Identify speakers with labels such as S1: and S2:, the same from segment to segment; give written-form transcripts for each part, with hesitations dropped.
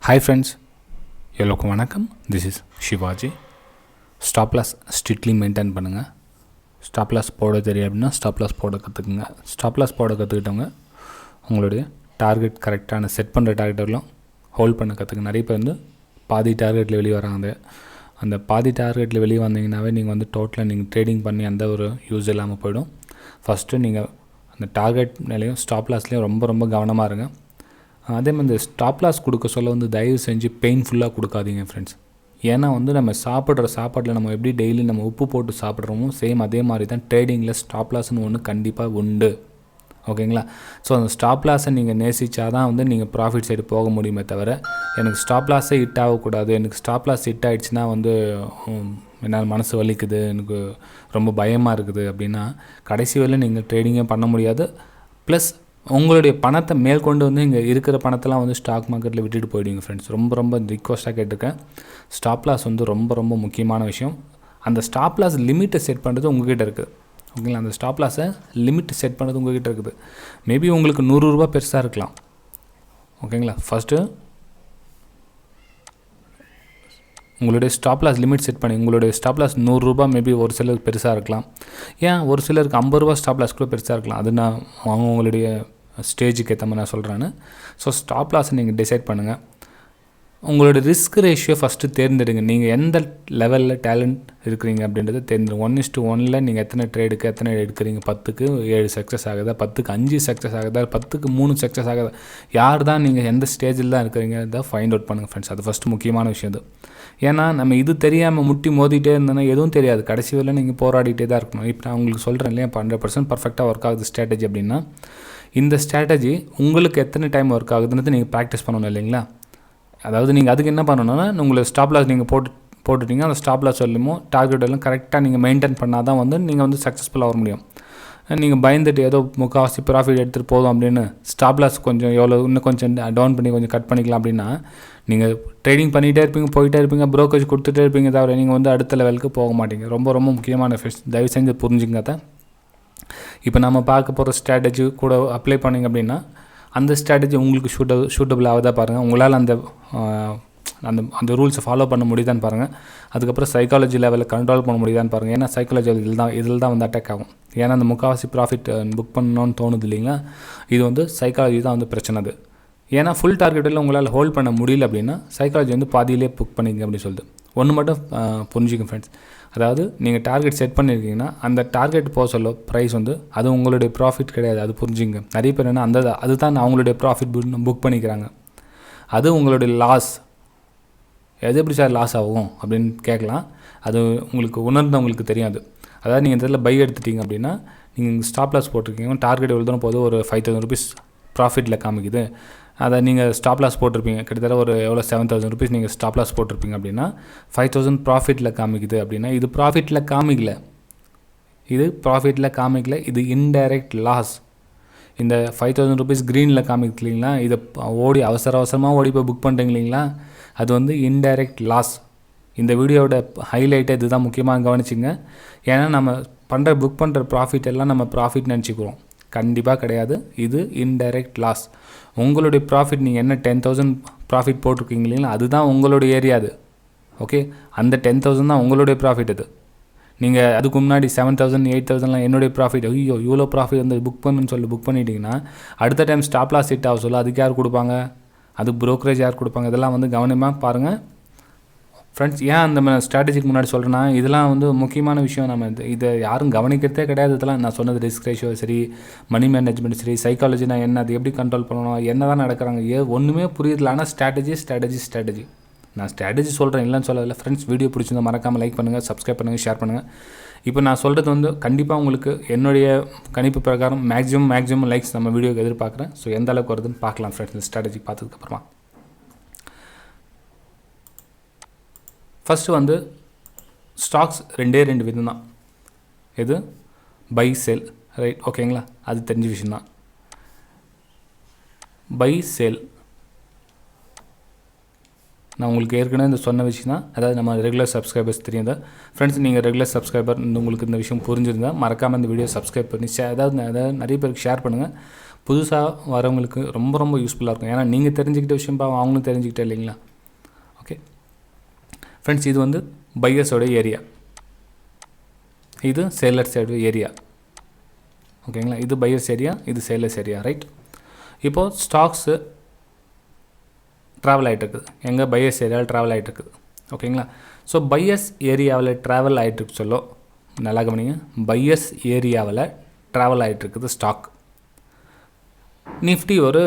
S1: Hi friends, எல்லோருக்கும் வணக்கம். This is Shivaji. Stop loss strictly maintain பண்ணுங்கள். ஸ்டாப் லாஸ் போட தெரியும் அப்படின்னா ஸ்டாப் லாஸ் போட கற்றுக்குங்க. ஸ்டாப் லாஸ் போட கற்றுக்கிட்டவங்க உங்களுடைய டார்கெட் கரெக்டான செட் பண்ணுற டார்கெட்டெல்லாம் ஹோல்ட் பண்ண கற்றுக்குங்க. நிறைய பேர் பாதி டார்கெட்டில் வெளியே வராங்க. அந்த பாதி டார்கெட்டில் வெளியே வந்தீங்கன்னாவே நீங்கள் டோட்டலாக நீங்கள் ட்ரேடிங் பண்ணி எந்த ஒரு யூஸ் இல்லாமல் போயிடும். ஃபஸ்ட்டு நீங்கள் அந்த டார்கெட் மேலேயும் ஸ்டாப் லாஸ்லேயும் ரொம்ப கவனமாக இருங்க. அதே மாதிரி இந்த ஸ்டாப் லாஸ் கொடுக்க சொல்ல தயவு செஞ்சு பெயின்ஃபுல்லாக கொடுக்காதீங்க ஃப்ரெண்ட்ஸ். ஏன்னா நம்ம சாப்பிட்ற சாப்பாட்டில் நம்ம எப்படி டெய்லி நம்ம உப்பு போட்டு சாப்பிட்றோமோ சேம் அதே மாதிரி தான் ட்ரேடிங்கில் ஸ்டாப் லாஸ்ன்னு ஒன்று கண்டிப்பாக உண்டு. ஓகேங்களா? ஸோ அந்த ஸ்டாப் லாஸை நீங்கள் நேசித்தா தான் நீங்கள் ப்ராஃபிட் சைடு போக முடியுமே தவிர எனக்கு ஸ்டாப் லாஸே ஹிட் ஆகக்கூடாது, எனக்கு ஸ்டாப் லாஸ் ஹிட் ஆகிடுச்சுன்னா என்னால் மனசு வலிக்குது, எனக்கு ரொம்ப பயமாக இருக்குது அப்படின்னா கடைசி வரையில் நீங்கள் ட்ரேடிங்கே பண்ண முடியாது. ப்ளஸ் உங்களுடைய பணத்தை மேற்கொண்டு இங்கே இருக்கிற பணத்தெல்லாம் ஸ்டாக் மார்க்கெட்டில் விட்டுட்டு போயிடுவீங்க ஃப்ரெண்ட்ஸ். ரொம்ப ரிக்வஸ்ட்டாக கேட்டிருக்கேன். ஸ்டாப் லாஸ் ரொம்ப முக்கியமான விஷயம். அந்த ஸ்டாப் லாஸ் லிமிட்டை செட் பண்ணுறது உங்கள்கிட்ட இருக்குது. ஓகேங்களா? அந்த ஸ்டாப் லாஸை லிமிட் செட் பண்ணுறது உங்கள்கிட்ட இருக்குது. மேபி உங்களுக்கு 100 ரூபா பெருசாக இருக்கலாம். ஓகேங்களா? ஃபஸ்ட்டு உங்களுடைய ஸ்டாப் லாஸ் லிமிட் செட் பண்ணி உங்களுடைய ஸ்டாப் லாஸ் 100 ரூபா மேபி ஒரு சிலருக்கு பெருசாக இருக்கலாம். ஏன் ஒரு சிலருக்கு 50 ரூபா ஸ்டாப் லாஸ் கூட பெருசாக இருக்கலாம். அது நான் உங்களுடைய ஸ்டேஜுக்கு ஏற்ற மாதிரி நான் சொல்கிறேன்னு. ஸோ ஸ்டாப் லாஸை நீங்கள் டிசைட் பண்ணுங்கள். உங்களோட ரிஸ்க் ரேஷியோ ஃபஸ்ட்டு தேர்ந்தெடுங்க. நீங்கள் எந்த லெவலில் டேலண்ட் இருக்கிறீங்க அப்படின்றத தேர்ந்தெடுங்க. 1:1 நீங்கள் எத்தனை ட்ரேடுக்கு எத்தனை எடுக்கிறீங்க? 10க்கு 7 சக்ஸஸ் ஆகுதா, 10க்கு 5 சக்ஸஸ் ஆகுதா, 10க்கு 3 சக்ஸஸ் ஆகுதா, யார் தான் நீங்கள் எந்த ஸ்டேஜில் தான் இருக்கிறீங்க இதை ஃபைண்ட் அவுட் பண்ணுங்கள் ஃப்ரெண்ட்ஸ். அது ஃபஸ்ட்டு முக்கியமான விஷயம் அது. ஏன்னா நம்ம இது தெரியாமல் முட்டி மோதிட்டே இருந்தோன்னா எதுவும் தெரியாது. கடைசி வரையில் நீங்கள் போராடிட்டே தான் இருக்கணும். இப்போ நான் உங்களுக்கு சொல்கிறேன் இல்லையா, 100% பர்ஃபெக்டாக ஒர்க் ஆகுது ஸ்ட்ராட்டஜி அப்படின்னா இந்த ஸ்ட்ராட்டஜி உங்களுக்கு எத்தனை டைம் ஒர்க் ஆகுதுன்றது நீங்கள் ப்ராக்டிஸ் பண்ணணும் இல்லைங்களா? அதாவது நீங்கள் அதுக்கு என்ன பண்ணணும்னா உங்களை ஸ்டாப் லாஸ் நீங்கள் போட்டுட்டீங்க. அந்த ஸ்டாப் லாஸ் சொல்லுமோ டார்கெட் எல்லாம் கரெக்டாக நீங்கள் மெயின்டைன் பண்ணால் தான் நீங்கள் சக்ஸஸ்ஃபுல்லாக வர முடியும். நீங்கள் பயந்துட்டு ஏதோ முக்கால்வாசி ப்ராஃபிட் எடுத்துகிட்டு போதும் அப்படின்னு ஸ்டாப் லாஸ் கொஞ்சம் இன்னும் கொஞ்சம் டவுன் பண்ணி கொஞ்சம் கட் பண்ணிக்கலாம் அப்படின்னா நீங்கள் ட்ரேடிங் பண்ணிகிட்டே இருப்பீங்க, போயிட்டே இருப்பீங்க, ப்ரோக்கரேஜ் கொடுத்துட்டே இருப்பீங்க, தவிர நீங்கள் அடுத்த லெவலுக்கு போக மாட்டீங்க. ரொம்ப முக்கியமான விஷயம். தயவு செஞ்சு புரிஞ்சுங்க. அதை இப்போ நம்ம பார்க்க போகிற ஸ்ட்ராட்டஜி கூட அப்ளை பண்ணிங்க அப்படின்னா அந்த ஸ்ட்ராட்டஜி உங்களுக்கு சூட்டபிள் ஆகுதா பாருங்கள். உங்களால் அந்த அந்த ரூல்ஸை ஃபாலோ பண்ண முடியுதான்னு பாருங்கள். அதுக்கப்புறம் சைக்காலஜி லெவலில் கண்ட்ரோல் பண்ண முடியுதான்னு பாருங்கள். ஏன்னா சைக்காலஜி இதில் தான் அட்டாக் ஆகும். ஏன்னா அந்த முக்கால்வாசி ப்ராஃபிட் புக் பண்ணணும்னு தோணுது இல்லைங்களா? இது சைக்காலஜி தான் பிரச்சனை. அது ஏன்னா ஃபுல் டார்கெட்டில் உங்களால் ஹோல்ட் பண்ண முடியல அப்படின்னா சைக்காலஜி பாதியிலே புக் பண்ணிங்க அப்படின்னு சொல்லுது. ஒன்று மட்டும் புரிஞ்சுக்கங்க ஃப்ரெண்ட்ஸ். அதாவது நீங்கள் டார்கெட் செட் பண்ணியிருக்கீங்கன்னா அந்த டார்கெட் போக சொல்ல ப்ரைஸ் அது உங்களுடைய ப்ராஃபிட் கிடையாது. அது புரிஞ்சுங்க. நிறைய பேர் என்ன அதுதான் அவங்களுடைய ப்ராஃபிட் புக் பண்ணிக்கிறாங்க. அது உங்களுடைய லாஸ். எது எப்படி சார் லாஸ் ஆகும் அப்படின்னு கேட்கலாம். அது உங்களுக்கு உணர்ந்தவங்களுக்கு தெரியாது. அதாவது நீங்கள் இந்த இதில் பை எடுத்துட்டீங்க அப்படின்னா நீங்கள் ஸ்டாப் லாஸ் போட்டிருக்கீங்க, டார்கெட் எவ்வளோ தானே போது, ஒரு 5,000 ருபீஸ் ப்ராஃபிட்டில் காமிக்குது. அதை நீங்கள் ஸ்டாப் லாஸ் போட்டிருப்பீங்க, கிட்டத்தட்ட ஒரு எவ்வளோ 7,000 ருபீஸ் நீங்கள் ஸ்டாப் லாஸ் போட்டிருப்பீங்க அப்படின்னா 5,000 ப்ராஃபிட்டில் காமிக்குது அப்படின்னா இது ப்ராஃபிட்டில் காமிக்கல, இது இன்டைரக்ட் லாஸ். இந்த 5,000 ருபீஸ் க்ரீனில் காமிக்கு இல்லைங்களா, இதை அவசரமாக ஓடி போய் புக் பண்ணுறீங்க இல்லைங்களா, அது இன்டைரக்ட் லாஸ். இந்த வீடியோட ஹைலைட்டை இது தான் முக்கியமாக கவனிச்சிங்க. ஏன்னா நம்ம புக் பண்ணுற ப்ராஃபிட் எல்லாம் நம்ம ப்ராஃபிட் நினச்சிக்கிறோம். கண்டிப்பாக கிடையாது. இது இன்டைரக்ட் லாஸ். உங்களுடைய ப்ராஃபிட் நீங்கள் என்ன 10,000 ப்ராஃபிட் போட்டிருக்கீங்க இல்லைங்களா, அதுதான் உங்களுடைய ஏரியா. அது ஓகே. அந்த 10,000 தான் உங்களுடைய ப்ராஃபிட். அது நீங்கள் அதுக்கு முன்னாடி 7,000 8,000லாம் என்னுடைய ப்ராஃபிட், ஐயோ இவ்வளோ ப்ராஃபிட் புக் பண்ணுன்னு சொல்லி புக் பண்ணிட்டீங்கன்னா அடுத்த டைம் ஸ்டாப் லாஸ் ஹிட் ஆக சொல்ல அதுக்கு யார் கொடுப்பாங்க? அது ப்ரோக்கரேஜ் யார் கொடுப்பாங்க? இதெல்லாம் கவனமாக பாருங்கள் ஃப்ரெண்ட்ஸ். ஏன் அந்த ஸ்ட்ராட்டஜிக்கு முன்னாடி சொல்கிறேன்னா இதெல்லாம் முக்கியமான விஷயம். நம்ம இதை யாரும் கவனிக்கிறதே கிடையாது. இதெல்லாம் நான் சொன்னது ரிஸ்க் ரேஷியோ சரி, மணி மேனேஜ்மெண்ட் சரி, சைக்காலஜினா என்ன, அது எப்படி கண்ட்ரோல் பண்ணணும், என்ன தான் நடக்கிறாங்க ஒன்றுமே புரியுதில்ல. ஆனால் ஸ்ட்ராட்டஜி நான் ஸ்ட்ராட்டஜி சொல்கிறேன், இல்லைன்னு சொல்லலை ஃப்ரெண்ட்ஸ். வீடியோ பிடிச்சிருந்தா மறக்காமல் லைக் பண்ணுங்கள், சப்ஸ்கிரைப் பண்ணுங்கள், ஷேர் பண்ணுங்கள். இப்போ நான் சொல்கிறது கண்டிப்பாக உங்களுக்கு என்னுடைய கணிப்பு பிரகாரம் மேக்ஸிமம் லைக்ஸ் நம்ம வீடியோக்கு எதிர்பார்க்குறேன். ஸோ எந்த அளவுக்கு வருதுன்னு பார்க்கலாம் ஃப்ரெண்ட்ஸ் இந்த ஸ்ட்ராட்டஜி பார்த்ததுக்கப்புறமா. ஃபஸ்ட்டு ஸ்டாக்ஸ் 2 விதம் தான். எது? Buy sell, right? ஓகேங்களா? அது தெரிஞ்ச விஷயந்தான். பை சேல் நான் உங்களுக்கு ஏற்கனவே சொன்ன விஷயம் தான். அதாவது நம்ம ரெகுலர் சப்ஸ்கிரைபர்ஸ் தெரியும் தான் ஃப்ரெண்ட்ஸ். நீங்கள் ரெகுலர் சப்ஸ்கிரைபர் உங்களுக்கு இந்த விஷயம் புரிஞ்சிருந்தால் மறக்காமல் இந்த வீடியோ சப்ஸ்கிரைப் பண்ணி அதாவது நிறைய பேருக்கு ஷேர் பண்ணுங்கள். புதுசாக வரவங்களுக்கு ரொம்ப ரொம்ப யூஸ்ஃபுல்லாக இருக்கும். ஏன்னா நீங்கள் தெரிஞ்சுக்கிட்ட விஷயம் அவங்களும் தெரிஞ்சுக்கிட்டே இல்லைங்களா? ஓகே ஃப்ரெண்ட்ஸ், இது வந்து பையர்ஸோட ஏரியா, இது சேலர்ஸோட ஏரியா. ஓகேங்களா? இது பையர்ஸ் ஏரியா, இது சேலர்ஸ் ஏரியா, ரைட்? இப்போது ஸ்டாக்ஸு ட்ராவல் ஆகிட்டுருக்குது, எங்கள் பையர்ஸ் ஏரியாவில் ட்ராவல் ஆகிட்டுருக்குது. ஓகேங்களா? ஸோ பையர்ஸ் ஏரியாவில் ட்ராவல் ஆகிட்டுருக்கு சொல்ல நல்லா கவனிங்க. பையர்ஸ் ஏரியாவில் ட்ராவல் ஆகிட்டுருக்குது ஸ்டாக். நிஃப்டி ஒரு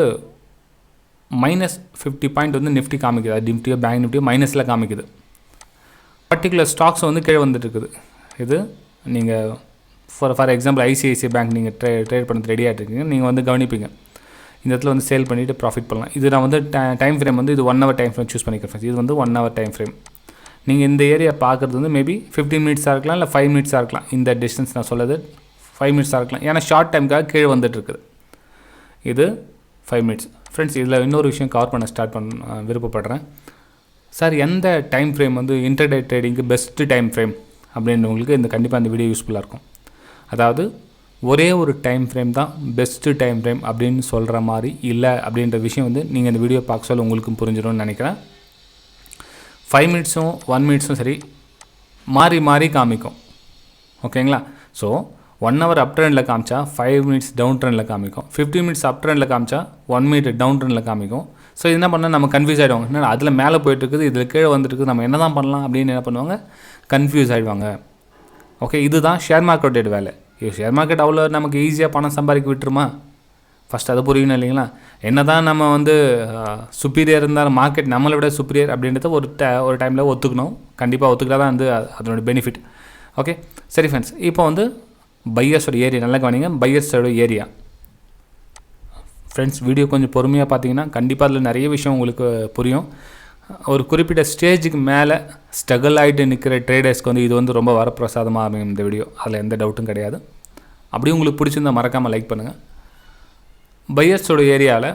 S1: -50 பாயிண்ட் வந்து நிஃப்டி காமிக்குது. அது நிஃப்டியோ பேங்க் நிஃப்டியோ மைனஸில் காமிக்குது. பர்டிகுலர் ஸ்டாக்ஸ் வந்து கீழே வந்துட்டுருக்குது. இது நீங்கள் ஃபார் எக்ஸாம்பிள் ஐசிஐசிஐ பேங்க் நீங்கள் ட்ரேட் பண்ணுறது ரெடி ஆகிட்டு இருக்கீங்க, நீங்கள் வந்து கவனிப்பீங்க. இந்த இடத்துல வந்து சேல் பண்ணிவிட்டு ப்ராஃபிட் பண்ணலாம். இது நான் வந்து டைம் ஃப்ரேம் வந்து இது 1 hour டைம் ஃப்ரேம் சூஸ் பண்ணிக்கிறேன். இது வந்து 1 hour டைம் ஃப்ரேம். நீங்கள் இந்த ஏரியா பார்க்குறது வந்து மேபி 15 மினிட்ஸாக இருக்கலாம், இல்லை 5 மினிட்ஸாக இருக்கலாம். இந்த டிஸ்டன்ஸ் நான் சொல்லது 5 மினிட்ஸாக இருக்கலாம். ஏன்னா ஷார்ட் டைமுக்காக கீழே வந்துட்டுருக்குது. இது 5 மினிட்ஸ். ஃப்ரெண்ட்ஸ், இதில் இன்னொரு விஷயம் கவர் பண்ண ஸ்டார்ட் விருப்பப்படுறேன். சார், எந்த டைம் ஃப்ரேம் வந்து இன்டர்டே ட்ரேடிங்க்கு பெஸ்ட்டு டைம் ஃப்ரேம் அப்படின்றவங்களுக்கு இந்த கண்டிப்பாக இந்த வீடியோ யூஸ்ஃபுல்லாக இருக்கும். அதாவது ஒரே ஒரு டைம் ஃப்ரேம் தான் பெஸ்ட்டு டைம் ஃப்ரேம் அப்படின்னு சொல்கிற மாதிரி இல்லை அப்படின்ற விஷயம் வந்து நீங்கள் இந்த வீடியோ பார்க்க சொல்ல உங்களுக்கும் புரிஞ்சிடும்னு நினைக்கிறேன். 5 மினிட்ஸும் 1 மினிட்ஸும் சரி மாறி மாறி காமிக்கும். ஓகேங்களா? ஸோ 1 hour அப் ட்ரெண்டில் காமிச்சா 5 மினிட்ஸ் டவுன் ட்ரெண்டில் காமிக்கும். 15 மினிட்ஸ் அப் ட்ரெண்டில் காமிச்சா 1 minute டவுன் ட்ரெண்டில் காமிக்கும். ஸோ இது என்ன பண்ணால் நம்ம கன்ஃபியூஸ் ஆகிடுவாங்க. என்ன அதில் மேலே போயிட்டுருக்குது, இதில் கீழே வந்துட்டுருக்குது, நம்ம என்ன தான் பண்ணலாம் அப்படின்னு என்ன பண்ணுவாங்க, கன்ஃபியூஸ் ஆகிடுவாங்க. ஓகே, இதுதான் ஷேர் மார்க்கெட்டோட வேலை. ஷேர் மார்க்கெட் அவ்வளோ நமக்கு ஈஸியாக பணம் சம்பாதிக்க விட்டுருமா? ஃபஸ்ட் அதை புரியணும் இல்லைங்களா? என்ன தான் நம்ம வந்து சுப்பீரியர் இருந்தாலும் மார்க்கெட் நம்மளை விட சுப்பீரியர் அப்படின்றத ஒரு டைமில் ஒத்துக்கணும். கண்டிப்பாக ஒத்துக்கிட்டா தான் வந்து அதனோட பெனிஃபிட். ஓகே சரி ஃப்ரெண்ட்ஸ், இப்போ வந்து பையர்ஸோட ஏரியா நல்லா கவனிங்க. பையர்ஸோட ஏரியா ஃப்ரெண்ட்ஸ், வீடியோ கொஞ்சம் பொறுமையாக பார்த்தீங்கன்னா கண்டிப்பாக அதில் நிறைய விஷயம் உங்களுக்கு புரியும். ஒரு குறிப்பிட்ட ஸ்டேஜுக்கு மேலே ஸ்ட்ரகிள் ஆகிட்டு நிற்கிற ட்ரேடர்ஸ்க்கு வந்து இது வந்து ரொம்ப வரப்பிரசாதமாக அமையும் இந்த வீடியோ. அதில் எந்த டவுட்டும் கிடையாது. அப்படியே உங்களுக்கு பிடிச்சிருந்தால் மறக்காமல் லைக் பண்ணுங்கள். பையர்ஸோட ஏரியாவில்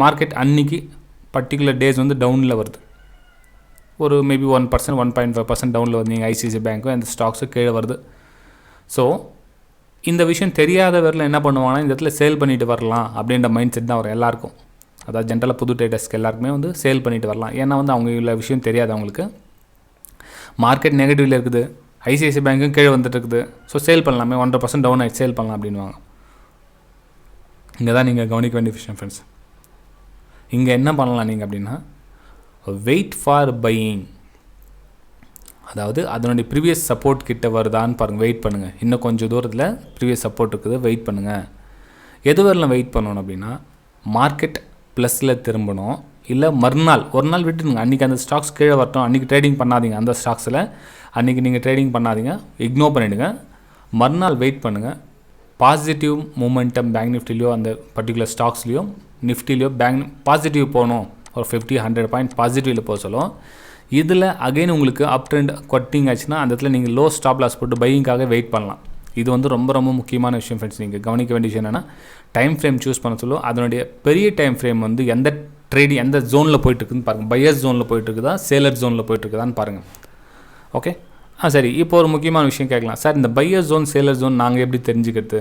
S1: மார்க்கெட் அன்றைக்கி பர்டிகுலர் டேஸ் வந்து டவுனில் வருது. ஒரு மேபி 1%, 1.5% டவுனில் வந்து நீங்கள் ஐசிஐசிஐ பேங்க்கும் அந்த ஸ்டாக்ஸும் கீழே வருது. ஸோ இந்த விஷயம் தெரியாதவரில் என்ன பண்ணுவாங்கன்னா இந்த இடத்துல சேல் பண்ணிட்டு வரலாம் அப்படின்ற மைண்ட் செட் தான் வரும் எல்லாருக்கும். அதாவது ஜென்ரலாக புது ட்ரேடர்ஸ்க்கு எல்லாருக்குமே வந்து சேல் பண்ணிட்டு வரலாம். ஏன்னா வந்து அவங்க இவ்வளோ விஷயம் தெரியாது அவங்களுக்கு. மார்க்கெட் நெகட்டிவில் இருக்குது, ஐசிஐசிஐ பேங்க்கும் கீழே வந்துட்டு இருக்குது, ஸோ சேல் பண்ணலாமே, 1% டவுன் ஆகிட்டு சேல் பண்ணலாம் அப்படின்வாங்க. இங்கே தான் நீங்கள் கவனிக்க வேண்டிய விஷயம் ஃப்ரெண்ட்ஸ். இங்கே என்ன பண்ணலாம் நீங்கள் அப்படின்னா, வெயிட் ஃபார் பையிங். அதாவது அதனுடைய ப்ரீவியஸ் சப்போர்ட் கிட்ட வருதான்னு பாருங்கள், வெயிட் பண்ணுங்கள். இன்னும் கொஞ்சம் தூரத்தில் ப்ரீவியஸ் சப்போர்ட் இருக்குது, வெயிட் பண்ணுங்கள். எது வரலாம் வெயிட் பண்ணணும் அப்படின்னா, மார்க்கெட் ப்ளஸில் திரும்பணும், இல்லை மறுநாள் ஒரு நாள் விட்டுருங்க. அன்றைக்கி அந்த ஸ்டாக்ஸ் கீழே வரட்டும், அன்றைக்கி ட்ரேடிங் பண்ணாதீங்க. அந்த ஸ்டாக்ஸில் அன்றைக்கி நீங்கள் ட்ரேடிங் பண்ணாதீங்க, இக்னோர் பண்ணிவிடுங்க. மறுநாள் வெயிட் பண்ணுங்கள். பாசிட்டிவ் மூமெண்டம் பேங்க் நிஃப்டிலையோ அந்த பர்டிகுலர் ஸ்டாக்ஸ்லையோ நிஃப்டிலையோ பாசிட்டிவ் போகணும். ஒரு 50-100 பாயிண்ட் பாசிட்டிவில் போக சொல்லும். இதில் அகைன் உங்களுக்கு அப் ட்ரெண்ட் கொட்டிங் ஆச்சுன்னா அந்த இடத்துல நீங்கள் லோ ஸ்டாப் லாஸ் போட்டு பையிங்காக வெயிட் பண்ணலாம். இது வந்து ரொம்ப ரொம்ப முக்கியமான விஷயம் ஃப்ரெண்ட்ஸ். நீங்கள் கவனிக்க வேண்டிய விஷயம் என்னென்னா, டைம் ஃப்ரேம் சூஸ் பண்ண சொல்லும். அதனுடைய பெரிய டைம் ஃப்ரேம் வந்து எந்த ட்ரேடிங் எந்த ஜோனில் போயிட்டுருக்குன்னு பாருங்கள். பையர்ஸ் ஜோனில் போயிட்டுருக்குதா, சேலர் ஜோனில் போயிட்டுருக்குதான்னு பாருங்கள். ஓகே சரி, இப்போ ஒரு முக்கியமான விஷயம் கேட்கலாம். சார், இந்த பையர் ஜோன் சேலர் ஜோன் நாங்கள் எப்படி தெரிஞ்சுக்கிறது?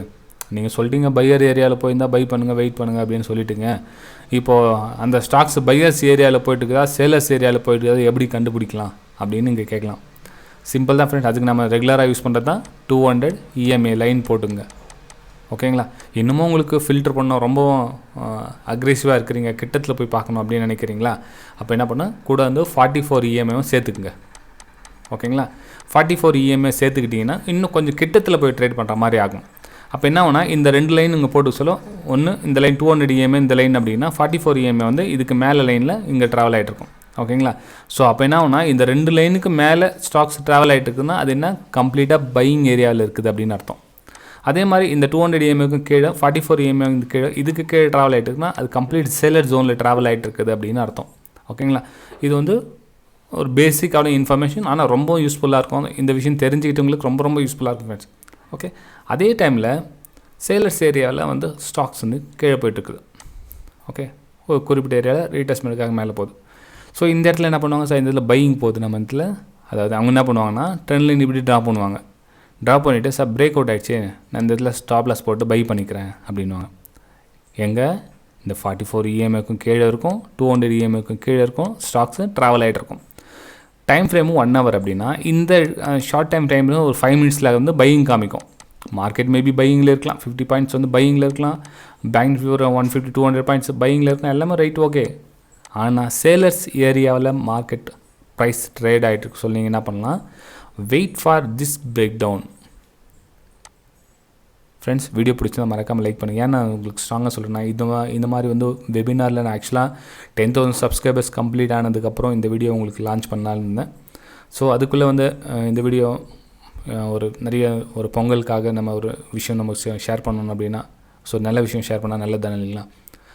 S1: நீங்கள் சொல்லிட்டீங்க பையர் ஏரியாவில் போயிருந்தால் பை பண்ணுங்கள், வெயிட் பண்ணுங்கள் அப்படின்னு சொல்லிட்டுங்க. இப்போது அந்த ஸ்டாக்ஸ் பையர்ஸ் ஏரியாவில் போயிட்டுருக்குதா, சேலர்ஸ் ஏரியாவில் போயிட்டுருக்குதா, எப்படி கண்டுபிடிக்கலாம் அப்படின்னு இங்கே கேட்கலாம். சிம்பிள் தான் ஃப்ரெண்ட்ஸ். அதுக்கு நம்ம ரெகுலராக யூஸ் பண்ணுறது தான் 200 EMA லைன் போட்டுங்க. ஓகேங்களா? இன்னமும் உங்களுக்கு ஃபில்டர் பண்ணோம், ரொம்பவும் அக்ரெசிவாக இருக்கிறீங்க, கிட்டத்தில் போய் பார்க்கணும் அப்படின்னு நினைக்கிறீங்களா? அப்போ என்ன பண்ண கூட வந்து 44 EMAவும் சேர்த்துக்குங்க. ஓகேங்களா? 44 EMA சேர்த்துக்கிட்டிங்கன்னா இன்னும் கொஞ்சம் கிட்டத்தில் போய் ட்ரேட் பண்ணுற மாதிரி ஆகும். அப்போ என்ன ஆகுனா, இந்த 2 லைன் இங்கே போட்டு சொல்லும். ஒன்று இந்த லைன் 200 EMA இந்த லைன் அப்படின்னா 44 EMA வந்து இதுக்கு மேலே லைனில் இங்கே ட்ராவல் ஆகிட்ருக்கும். ஓகேங்களா? ஸோ அப்போ என்ன ஆகுனா, இந்த 2 லைனுக்கு மேலே ஸ்டாக்ஸ் ட்ராவல் ஆகிட்டு இருக்குதுன்னா அது என்ன கம்ப்ளீட்டாக பையிங் ஏரியாவில் இருக்குது அப்படின்னு அர்த்தம். அதே மாதிரி இந்த 200 EMAக்கும் கீழே 44 EMA கீழே இதுக்கு கீழே ட்ராவல் ஆகிட்டு இருக்குன்னா அது கம்ப்ளீட் சேலர் ஜோனில் ட்ராவல் ஆகிட்டு இருக்குது அப்படின்னு அர்த்தம். ஓகேங்களா? இது வந்து ஒரு பேசிக்கான இன்ஃபர்மேஷன், ஆனால் ரொம்ப யூஸ்ஃபுல்லாக இருக்கும். இந்த விஷயம் தெரிஞ்சுக்கிட்டவங்களுக்கு ரொம்ப ரொம்ப யூஸ்ஃபுல்லாக இருக்கும் ஃப்ரெண்ட்ஸ். ஓகே, அதே டைமில் சேலர்ஸ் ஏரியாவில் வந்து ஸ்டாக்ஸ் வந்து கீழே போயிட்டுருக்குது. ஓகே, ஒரு குறிப்பிட்ட ஏரியாவில் ரீடெஸ்ட்மெண்ட்டுக்காக மேலே போகுது. ஸோ இந்த இடத்துல என்ன பண்ணுவாங்க, சார் இந்த இடத்துல பையிங் போகுது நம்ம இடத்துல. அதாவது அவங்க என்ன பண்ணுவாங்கன்னா ட்ரெண்ட் லைன் இப்படி ட்ராப் பண்ணுவாங்க. ட்ராப் பண்ணிவிட்டு சார் பிரேக் அவுட் ஆகிடுச்சு, நான் இந்த இடத்துல ஸ்டாப் லாஸ் போட்டு பை பண்ணிக்கிறேன் அப்படின்வாங்க. எங்கே இந்த 44 இஎம்ஐக்கும் கீழே இருக்கும், 200 இஎம்ஐக்கும் கீழே இருக்கும், ஸ்டாக்ஸு ட்ராவல் ஆகிட்டு இருக்கும். டைம் ஃப்ரேமும் 1 ஹவர் அப்படின்னா இந்த ஷார்ட் டைமில் ஒரு 5 மினிட்ஸில் வந்து பையிங் காமிக்கும். மார்க்கெட் மேபி பையிங்கில் இருக்கலாம், 50 பாயிண்ட்ஸ் வந்து பையிங்கில் இருக்கலாம், பேங்க் ஒரு 150-200 பாயிண்ட்ஸ் பையிங்கில் இருக்கலாம், எல்லாமே ரைட் ஓகே. ஆனால் சேலர்ஸ் ஏரியாவில் மார்க்கெட் ப்ரைஸ் ட்ரேட் ஆகிட்டு இருக்கு சொல்லி நீங்கள் என்ன பண்ணலாம், wait for this break down. Friends, video பிடிச்சா மறக்காமல் லைக் பண்ணுங்கள். ஏன்னா உங்களுக்கு ஸ்ட்ராங்காக சொல்கிறேன், இந்த மாதிரி வந்து வெபினாரில் நான் ஆக்சுவலாக 10,000 சப்ஸ்கிரைபர்ஸ் கம்ப்ளீட் ஆனதுக்கப்புறம் இந்த வீடியோ உங்களுக்கு லான்ச் பண்ணலான்னு இருந்தேன். ஸோ அதுக்குள்ளே வந்து இந்த வீடியோ ஒரு பொங்கலுக்காக நம்ம ஒரு விஷயம் நம்ம ஷேர் பண்ணணும் அப்படின்னா, ஸோ நல்ல விஷயம் ஷேர் பண்ணால் நல்லது தானே இல்லைங்களா?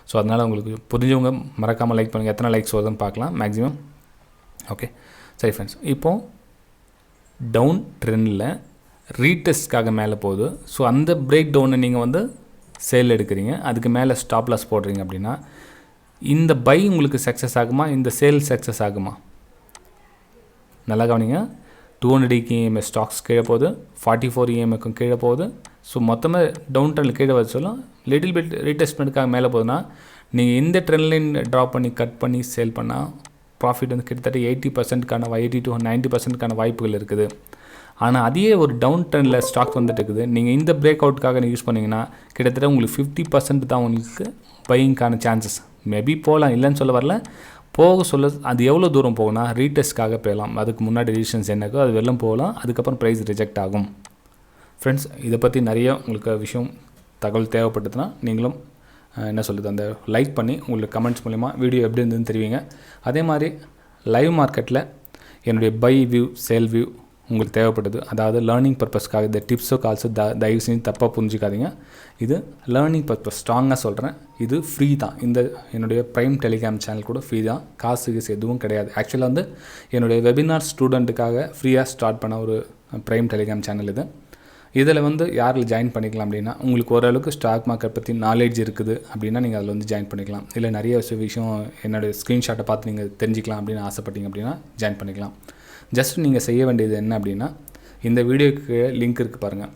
S1: ஸோ அதனால் உங்களுக்கு புரிஞ்சவங்க மறக்காமல் லைக் பண்ணுங்கள். எத்தனை லைக்ஸ் வருதுன்னு பார்க்கலாம் மேக்ஸிமம். ஓகே, சரி ஃப்ரெண்ட்ஸ், இப்போது டவுன் ட்ரெண்டில் ரீடெஸ்ட்காக மேலே போகுது. ஸோ அந்த பிரேக் டவுனை நீங்கள் வந்து சேல் எடுக்கிறீங்க, அதுக்கு மேலே ஸ்டாப் லாஸ் போடுறீங்க அப்படின்னா இந்த பை உங்களுக்கு சக்ஸஸ் ஆகுமா, இந்த சேல் சக்ஸஸ் ஆகுமா? நல்லா கவனிங்க. 200 இஎம்ஐ ஸ்டாக்ஸ் கீழே போகுது, 44 இஎம்ஐக்கும் கீழே போகுது. ஸோ மொத்தமாக டவுன் ட்ரெண்டில் கீழே வர சொல்லும், லிட்டில் பிட் ரீடெஸ்ட்மெண்ட்டுக்காக மேலே போகுதுன்னா நீங்கள் இந்த ட்ரெண்ட் லைன் ட்ராப் பண்ணி கட் பண்ணி சேல் பண்ணால் ப்ராஃபிட் வந்து கிட்டத்தட்ட 80% 80-90% வாய்ப்புகள் இருக்குது. ஆனால் அதையே ஒரு டவுன் ட்ரெண்டில் ஸ்டாக் வந்துட்டு இருக்குது, நீங்கள் இந்த பிரேக் அவுட்டுக்காக யூஸ் பண்ணிங்கன்னா கிட்டத்தட்ட உங்களுக்கு 50% தான் உங்களுக்கு பையிங்கான சான்சஸ். மேபி போகலாம், இல்லைன்னு சொல்ல வரல, போக சொல்ல அது எவ்வளோ தூரம் போகும்னா ரீடெஸ்ட்காக போகலாம். அதுக்கு முன்னாடி ரெசிஸ்டன்ஸ் என்னக்கோ அது வெள்ளம் போகலாம், அதுக்கப்புறம் ப்ரைஸ் ரிஜெக்ட் ஆகும். ஃப்ரெண்ட்ஸ், இதை பற்றி நிறைய உங்களுக்கு விஷயம் தகவல் தேவைப்பட்டதுன்னா நீங்களும் என்ன சொல்கிறது அந்த லைக் பண்ணி உங்களுக்கு கமெண்ட்ஸ் மூலிமா வீடியோ எப்படி இருந்ததுன்னு தெரிவிங்க. அதே மாதிரி லைவ் மார்க்கெட்டில் என்னுடைய பை வியூ சேல் வியூ உங்களுக்கு தேவைப்படுது, அதாவது லேர்னிங் பர்பஸ்க்காக இந்த டிப்ஸோ கால்ஸோ தயவு செஞ்சு தப்பாக புரிஞ்சிக்காதீங்க. இது லேர்னிங் பர்பஸ், ஸ்ட்ராங்காக சொல்கிறேன். இது ஃப்ரீ தான். இந்த என்னுடைய ப்ரைம் டெலிகிராம் சேனல் கூட ஃப்ரீ தான், காசு எதுவும் கிடையாது. ஆக்சுவலாக வந்து என்னுடைய வெபினார் ஸ்டூடெண்ட்டுக்காக ஃப்ரீயாக ஸ்டார்ட் பண்ண ஒரு ப்ரைம் டெலிகிராம் சேனல் இது. இதில் வந்து யாரில் ஜாயின் பண்ணிக்கலாம் அப்படின்னா, உங்களுக்கு ஓரளவுக்கு ஸ்டாக் மார்க்கெட் பற்றி நாலேஜ் இருக்குது அப்படின்னா நீங்கள் அதில் வந்து ஜாயின் பண்ணிக்கலாம். இல்லை நிறைய விஷயம் என்னுடைய ஸ்க்ரீன்ஷாட்டை பார்த்து நீங்கள் தெரிஞ்சிக்கலாம் அப்படின்னு ஆசைப்பட்டீங்க அப்படின்னா ஜாயின் பண்ணிக்கலாம். ஜஸ்ட் நீங்கள் செய்ய வேண்டியது என்ன அப்படின்னா, இந்த வீடியோக்கு லிங்க் இருக்குது பாருங்கள்,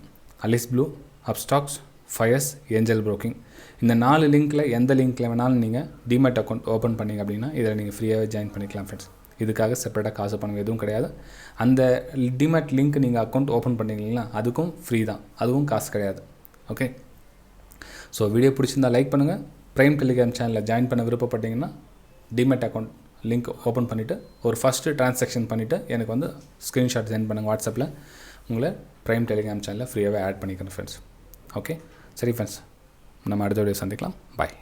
S1: Alice Blue, Upstox, Fyers, Angel Broking. இந்த 4 லிங்க்கில் எந்த லிங்க்கில் வேணாலும் நீங்கள் டிமேட் அக்கௌண்ட் ஓப்பன் பண்ணிங்க அப்படின்னா இதில் நீங்கள் ஃப்ரீயாகவே ஜாயின் பண்ணிக்கலாம் ஃப்ரெண்ட்ஸ். இதுக்காக செப்பரேட்டாக காசு பணம் எதுவும் கிடையாது. அந்த டிமேட் லிங்க் நீங்கள் அக்கௌண்ட் ஓப்பன் பண்ணிங்களா அதுக்கும் ஃப்ரீ தான், அதுவும் காசு கிடையாது. ஓகே, ஸோ வீடியோ பிடிச்சிருந்தா லைக் பண்ணுங்கள். ப்ரைம் டெலிகிராம் சேனலில் ஜாயின் பண்ண விருப்பப்பட்டீங்கன்னா டிமேட் அக்கௌண்ட் லிங்க் ஓப்பன் பண்ணிவிட்டு ஒரு ஃபஸ்ட்டு ட்ரான்சாக்ஷன் பண்ணிவிட்டு எனக்கு வந்து ஸ்க்ரீன்ஷாட் சென்ட் பண்ணுங்கள் வாட்ஸ்அப்பில். உங்களை ப்ரைம் டெலிகிராம் சேனலில் ஃப்ரீயாகவே ஆட் பண்ணிக்கிறேன் ஃப்ரெண்ட்ஸ். ஓகே, சரி ஃப்ரெண்ட்ஸ், நம்ம அடுத்த வீடியோ சந்திக்கலாம். பாய்.